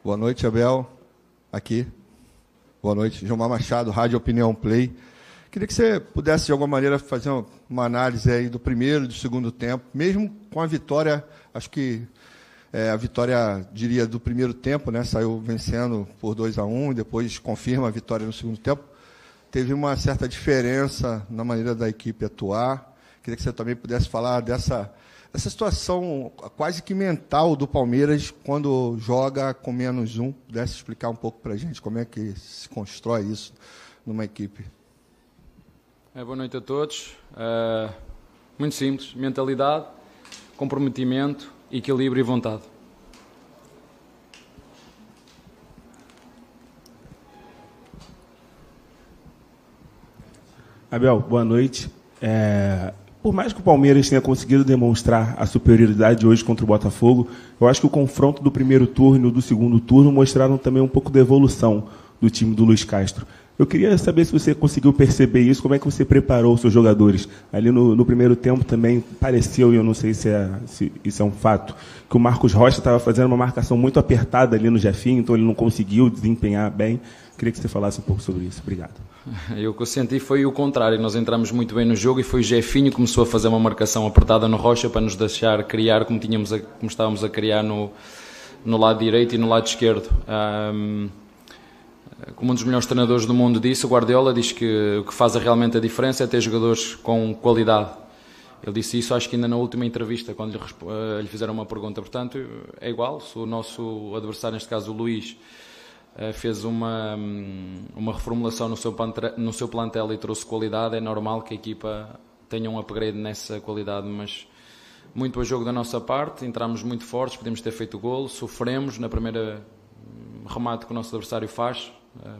Boa noite, Abel. Aqui. Boa noite. Gilmar Machado, Rádio Opinião Play. Queria que você pudesse, de alguma maneira, fazer uma análise aí do primeiro e do segundo tempo, mesmo com a vitória, acho que a vitória, diria, do primeiro tempo, né? Saiu vencendo por 2-1 e depois confirma a vitória no segundo tempo. Teve uma certa diferença na maneira da equipe atuar. Queria que você também pudesse falar dessa situação quase que mental do Palmeiras quando joga com -1. Pudesse explicar um pouco para a gente como é que se constrói isso numa equipe. Boa noite a todos. Muito simples. Mentalidade, comprometimento, equilíbrio e vontade. Abel, boa noite. Por mais que o Palmeiras tenha conseguido demonstrar a superioridade hoje contra o Botafogo, eu acho que o confronto do primeiro turno e do segundo turno mostraram também um pouco da evolução do time do Luiz Castro. Eu queria saber se você conseguiu perceber isso, como é que você preparou os seus jogadores. Ali no primeiro tempo também pareceu, e eu não sei se isso é um fato, que o Marcos Rocha estava fazendo uma marcação muito apertada ali no Jefinho, então ele não conseguiu desempenhar bem. Queria que você falasse um pouco sobre isso. Obrigado. O que eu senti foi o contrário. Nós entramos muito bem no jogo e foi o Jefinho que começou a fazer uma marcação apertada no Rocha para nos deixar criar como estávamos a criar no lado direito e no lado esquerdo. Como um dos melhores treinadores do mundo disse, o Guardiola diz que o que faz realmente a diferença é ter jogadores com qualidade. Ele disse isso, acho que ainda na última entrevista, quando lhe fizeram uma pergunta. Portanto, é igual, se o nosso adversário, neste caso o Luís, fez uma reformulação no seu plantel e trouxe qualidade, é normal que a equipa tenha um upgrade nessa qualidade, mas muito bom jogo da nossa parte, entramos muito fortes, podemos ter feito golo, sofremos na primeira remate que o nosso adversário faz,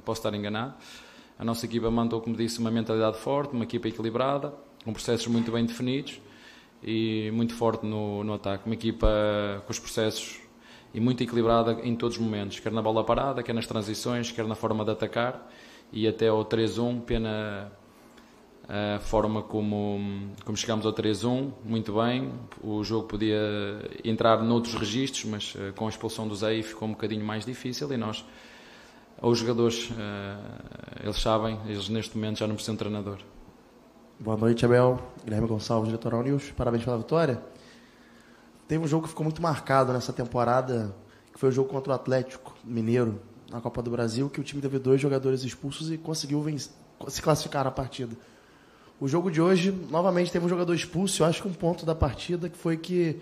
posso estar enganado. A nossa equipa mandou, como disse, uma mentalidade forte, uma equipa equilibrada, com processos muito bem definidos e muito forte no ataque, uma equipa com os processos e muito equilibrada em todos os momentos, quer na bola parada, quer nas transições, quer na forma de atacar, e até ao 3-1, pena a forma como chegámos ao 3-1, muito bem, o jogo podia entrar noutros registros, mas com a expulsão do Zé ficou um bocadinho mais difícil, e nós, os jogadores, eles sabem, eles neste momento já não precisam de treinador. Boa noite, Abel. Guilherme Gonçalves, Litoral News. Parabéns pela vitória. Teve um jogo que ficou muito marcado nessa temporada, que foi o jogo contra o Atlético Mineiro, na Copa do Brasil, que o time teve 2 jogadores expulsos e conseguiu se classificar na partida. O jogo de hoje, novamente, teve um jogador expulso. Eu acho que um ponto da partida que foi que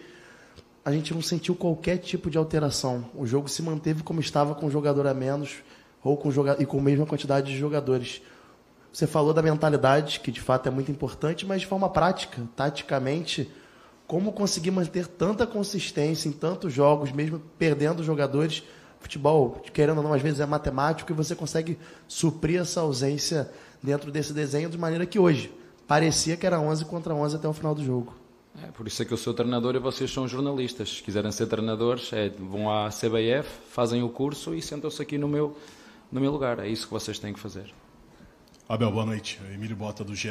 a gente não sentiu qualquer tipo de alteração. O jogo se manteve como estava, com um jogador a menos ou e com a mesma quantidade de jogadores. Você falou da mentalidade, que de fato é muito importante, mas de forma prática, taticamente, como conseguir manter tanta consistência em tantos jogos, mesmo perdendo jogadores? Futebol, querendo ou não, às vezes é matemático, e você consegue suprir essa ausência dentro desse desenho de maneira que hoje parecia que era 11 contra 11 até o final do jogo. Por isso é que eu sou treinador e vocês são jornalistas. Se quiserem ser treinadores, vão à CBF, fazem o curso e sentam-se aqui no meu lugar. É isso que vocês têm que fazer. Abel, boa noite. Emílio Bota, do GE.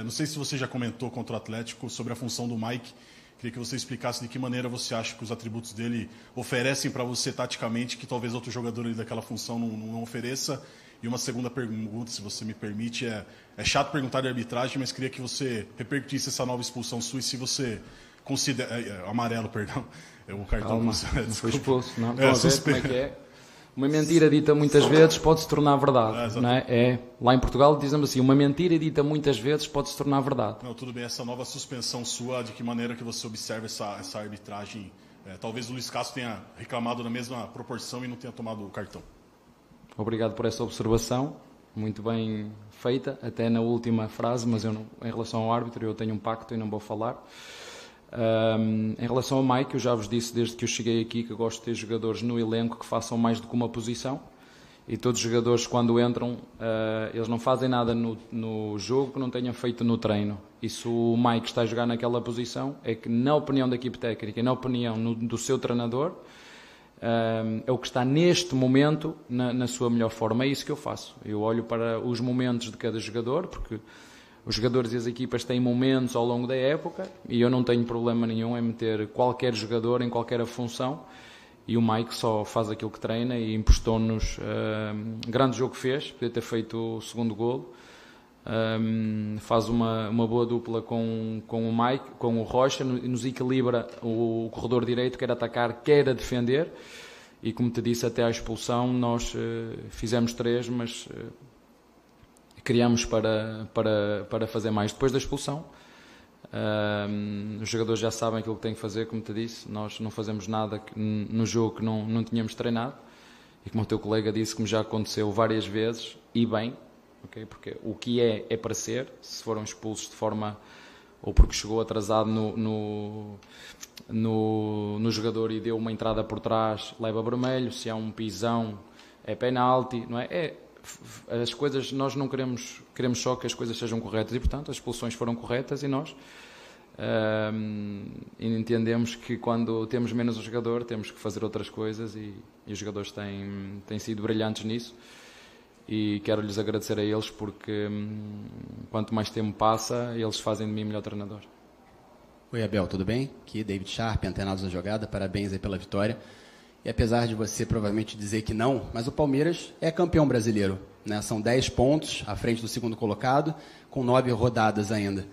Não sei se você já comentou contra o Atlético sobre a função do Mike. Queria que você explicasse de que maneira você acha que os atributos dele oferecem para você taticamente, que talvez outro jogador daquela função não ofereça. E uma segunda pergunta, se você me permite, é chato perguntar de arbitragem, mas queria que você repercutisse essa nova expulsão sua e se você considera... amarelo, perdão. O cartão... Calma, não foi expulso. Não, estão a ver como é que é? Uma mentira dita muitas vezes pode se tornar verdade. Não é? Lá em Portugal dizemos assim, uma mentira dita muitas vezes pode se tornar verdade. Não, tudo bem, essa nova suspensão sua, de que maneira que você observa essa arbitragem? Talvez o Luiz Castro tenha reclamado na mesma proporção e não tenha tomado o cartão. Obrigado por essa observação, muito bem feita, até na última frase, mas eu não, em relação ao árbitro eu tenho um pacto e não vou falar. Em relação ao Mike, eu já vos disse desde que eu cheguei aqui que eu gosto de ter jogadores no elenco que façam mais do que uma posição, e todos os jogadores quando entram, eles não fazem nada no jogo que não tenham feito no treino. E se o Mike está a jogar naquela posição, é que na opinião da equipe técnica e na opinião do seu treinador, é o que está neste momento na sua melhor forma. É isso que eu faço. Eu olho para os momentos de cada jogador, porque os jogadores e as equipas têm momentos ao longo da época, e eu não tenho problema nenhum em meter qualquer jogador em qualquer função, e o Mike só faz aquilo que treina e emprestou-nos. Grande jogo que fez, podia ter feito o segundo golo. Faz uma boa dupla com o Mike, com o Rocha, e nos equilibra o corredor direito, quer atacar, quer a defender. E como te disse, até à expulsão nós fizemos 3, mas criamos para fazer mais. Depois da expulsão, os jogadores já sabem aquilo que têm que fazer, como te disse. Nós não fazemos nada no jogo que não tínhamos treinado. E como o teu colega disse, como já aconteceu várias vezes, e bem, okay? Porque o que é para ser. Se foram expulsos de forma, ou porque chegou atrasado no jogador e deu uma entrada por trás, leva vermelho. Se há um pisão, é penalti, não é? As coisas, nós não queremos só que as coisas sejam corretas, e portanto as expulsões foram corretas, e nós entendemos que quando temos menos um jogador temos que fazer outras coisas, e os jogadores têm sido brilhantes nisso, e quero-lhes agradecer a eles, porque quanto mais tempo passa, eles fazem de mim melhor treinador. Oi, Abel, tudo bem? Aqui David Sharp, Antenados na Jogada, parabéns aí pela vitória. E apesar de você provavelmente dizer que não, mas o Palmeiras é campeão brasileiro, né? São 10 pontos à frente do segundo colocado, com 9 rodadas ainda.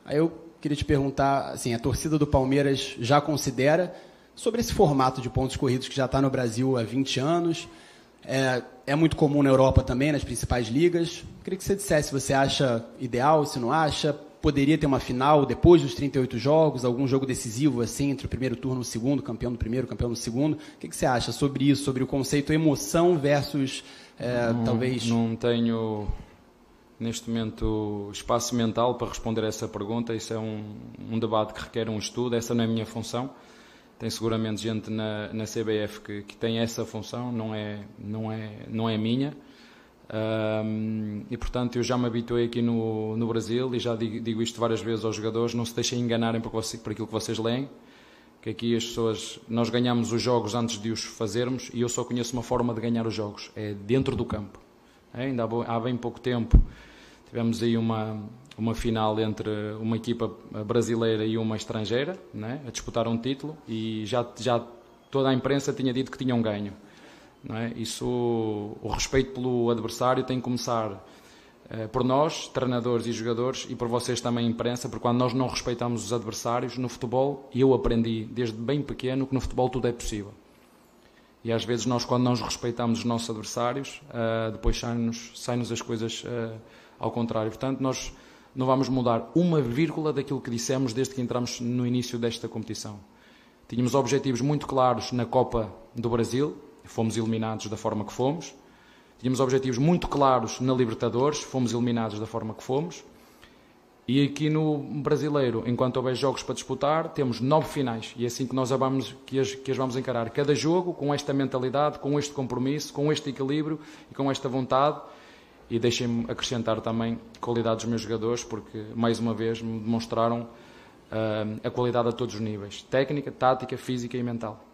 Aí eu queria te perguntar, assim, a torcida do Palmeiras já considera, sobre esse formato de pontos corridos que já está no Brasil há 20 anos, é muito comum na Europa também, nas principais ligas. Queria que você dissesse se você acha ideal, se não acha. Poderia ter uma final depois dos 38 jogos, algum jogo decisivo assim, entre o primeiro turno e o segundo, campeão do primeiro, campeão do segundo. O que você acha sobre isso, sobre o conceito emoção versus talvez... Não tenho, neste momento, espaço mental para responder a essa pergunta. Isso é um debate que requer um estudo, essa não é a minha função. Tem seguramente gente na CBF que tem essa função, não é minha. E portanto eu já me habituei aqui no Brasil, e já digo isto várias vezes aos jogadores: não se deixem enganarem por aquilo que vocês leem, que aqui as pessoas, nós ganhamos os jogos antes de os fazermos, e eu só conheço uma forma de ganhar os jogos, é dentro do campo. Ainda há bem pouco tempo tivemos aí uma final entre uma equipa brasileira e uma estrangeira, né, a disputar um título, e já toda a imprensa tinha dito que tinham ganho. Não é? Isso, o respeito pelo adversário tem que começar por nós, treinadores e jogadores, e por vocês também, imprensa, porque quando nós não respeitamos os adversários no futebol, e eu aprendi desde bem pequeno que no futebol tudo é possível. E às vezes nós, quando não respeitamos os nossos adversários, depois saem-nos as coisas ao contrário. Portanto, nós não vamos mudar uma vírgula daquilo que dissemos desde que entramos no início desta competição. Tínhamos objetivos muito claros na Copa do Brasil, fomos eliminados da forma que fomos. Tínhamos objetivos muito claros na Libertadores, fomos eliminados da forma que fomos. E aqui no Brasileiro, enquanto houver jogos para disputar, temos 9 finais. E é assim que nós que as vamos encarar. Cada jogo com esta mentalidade, com este compromisso, com este equilíbrio e com esta vontade. E deixem-me acrescentar também a qualidade dos meus jogadores, porque mais uma vez me demonstraram a qualidade a todos os níveis: técnica, tática, física e mental.